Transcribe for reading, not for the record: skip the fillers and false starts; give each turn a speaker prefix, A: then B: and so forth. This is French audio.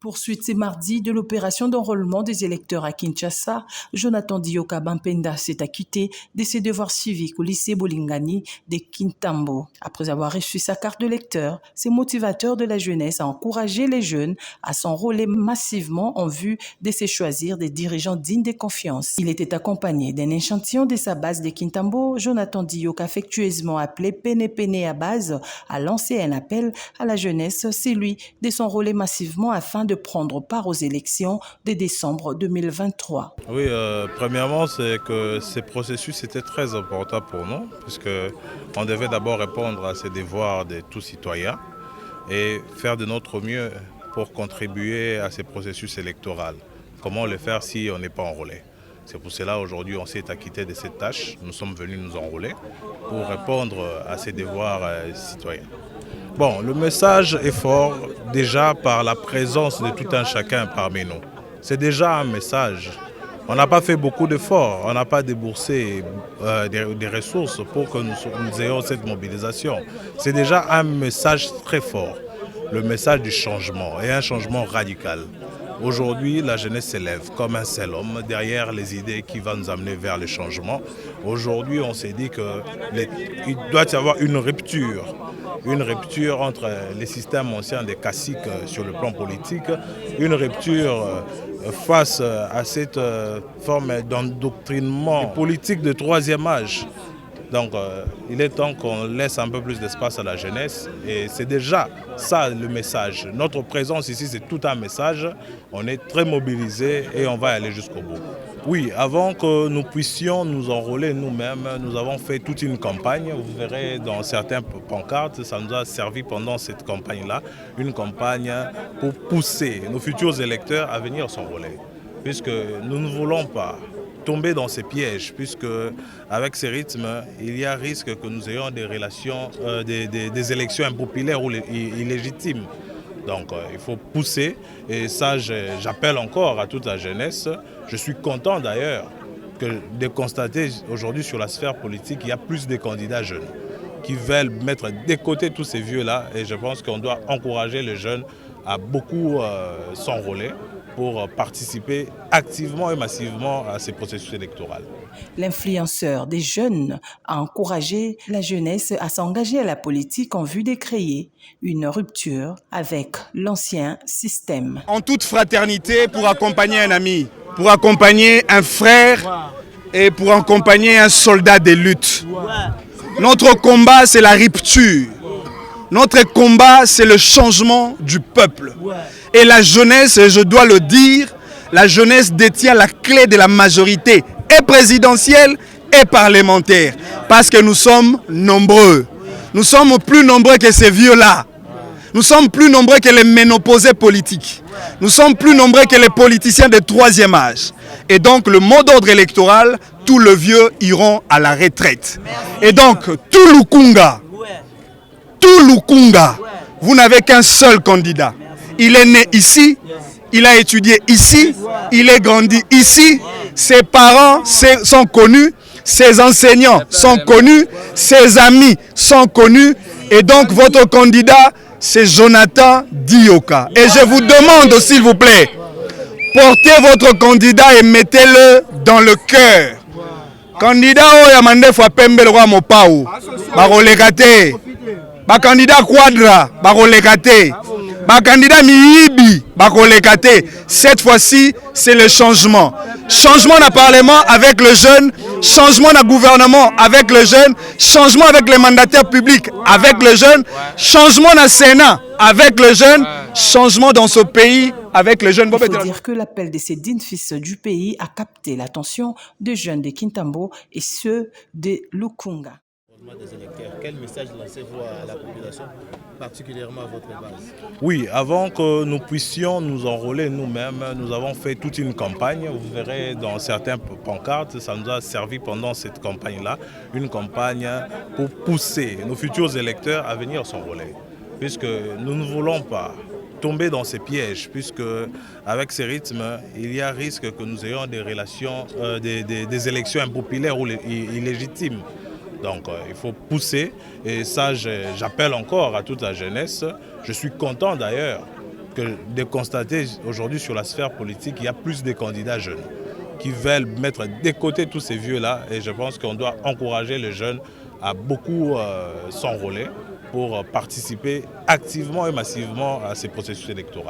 A: Poursuite ce mardi de l'opération d'enrôlement des électeurs à Kinshasa, Jonathan Dioka Bampenda s'est acquitté de ses devoirs civiques au lycée Bolingani de Kintambo. Après avoir reçu sa carte de lecteur, ce motivateur de la jeunesse a encouragé les jeunes à s'enrôler massivement en vue de se choisir des dirigeants dignes de confiance. Il était accompagné d'un échantillon de sa base de Kintambo. Jonathan Dioka, affectueusement appelé Pene Pene à base, a lancé un appel à la jeunesse, celui de s'enrôler massivement afin de prendre part aux élections de décembre 2023.
B: Oui, premièrement, c'est que ces processus étaient très importants pour nous, puisqu'on devait d'abord répondre à ces devoirs de tous citoyens et faire de notre mieux pour contribuer à ces processus électoraux. Comment le faire si on n'est pas enrôlé? C'est pour cela aujourd'hui on s'est acquitté de cette tâche. Nous sommes venus nous enrôler pour répondre à ces devoirs citoyens. Bon, le message est fort déjà par la présence de tout un chacun parmi nous. C'est déjà un message. On n'a pas fait beaucoup d'efforts, on n'a pas déboursé des ressources pour que nous ayons cette mobilisation. C'est déjà un message très fort, le message du changement et un changement radical. Aujourd'hui, la jeunesse s'élève comme un seul homme derrière les idées qui vont nous amener vers le changement. Aujourd'hui, on s'est dit qu'il doit y avoir une rupture entre les systèmes anciens des caciques sur le plan politique, une rupture face à cette forme d'endoctrinement politique de troisième âge. Donc il est temps qu'on laisse un peu plus d'espace à la jeunesse et c'est déjà ça le message. Notre présence ici c'est tout un message, on est très mobilisés et on va aller jusqu'au bout. Oui, avant que nous puissions nous enrôler nous-mêmes, nous avons fait toute une campagne. Vous verrez dans certaines pancartes, ça nous a servi pendant cette campagne-là, une campagne pour pousser nos futurs électeurs à venir s'enrôler. Puisque nous ne voulons pas tomber dans ces pièges, puisque avec ces rythmes, il y a risque que nous ayons des relations, des élections impopulaires ou illégitimes. Donc il faut pousser et ça j'appelle encore à toute la jeunesse. Je suis content d'ailleurs de constater aujourd'hui sur la sphère politique qu'il y a plus de candidats jeunes qui veulent mettre de côté tous ces vieux-là et je pense qu'on doit encourager les jeunes à beaucoup s'enrôler pour participer activement et massivement à ces processus électoraux.
A: L'influenceur des jeunes a encouragé la jeunesse à s'engager à la politique en vue de créer une rupture avec l'ancien système.
C: En toute fraternité pour accompagner un ami, pour accompagner un frère et pour accompagner un soldat de lutte. Notre combat, c'est la rupture. Notre combat, c'est le changement du peuple. Et la jeunesse, je dois le dire, la jeunesse détient la clé de la majorité et présidentielle et parlementaire. Parce que nous sommes nombreux. Nous sommes plus nombreux que ces vieux-là. Nous sommes plus nombreux que les ménopausés politiques. Nous sommes plus nombreux que les politiciens de troisième âge. Et donc, le mot d'ordre électoral, tous les vieux iront à la retraite. Et donc, tout Lukunga, vous n'avez qu'un seul candidat. Il est né ici, il a étudié ici, il est grandi ici, ses parents sont connus, ses enseignants sont connus, ses amis sont connus, et donc votre candidat, c'est Jonathan Dioka. Et je vous demande, s'il vous plaît, portez votre candidat et mettez-le dans le cœur. Candidat Oyamande Fwapembe le roi Mopao, Barolekate. Ba candidat Quadra, Barolekate. Ba candidat Miibi, Barolekate. Cette fois-ci, c'est le changement. Changement dans Parlement avec le jeune, changement dans gouvernement avec le jeune, changement avec les mandataires publics avec le jeune, changement dans Sénat avec le jeune, changement dans ce pays avec les jeunes.
A: Il faut dire que l'appel de ces dignes fils du pays a capté l'attention des jeunes de Kintambo et ceux de Lukunga.
D: Des électeurs. Quel message lancez-vous à la population, particulièrement à votre base?
B: Oui, avant que nous puissions nous enrôler nous-mêmes, nous avons fait toute une campagne. Vous verrez dans certaines pancartes, ça nous a servi pendant cette campagne-là, une campagne pour pousser nos futurs électeurs à venir s'enrôler. Puisque nous ne voulons pas tomber dans ces pièges, puisque avec ces rythmes, il y a risque que nous ayons des relations, des élections impopulaires ou illégitimes. Donc il faut pousser et ça j'appelle encore à toute la jeunesse. Je suis content d'ailleurs que de constater aujourd'hui sur la sphère politique, il y a plus de candidats jeunes qui veulent mettre de côté tous ces vieux-là. Et je pense qu'on doit encourager les jeunes à beaucoup s'enrôler pour participer activement et massivement à ces processus électoraux.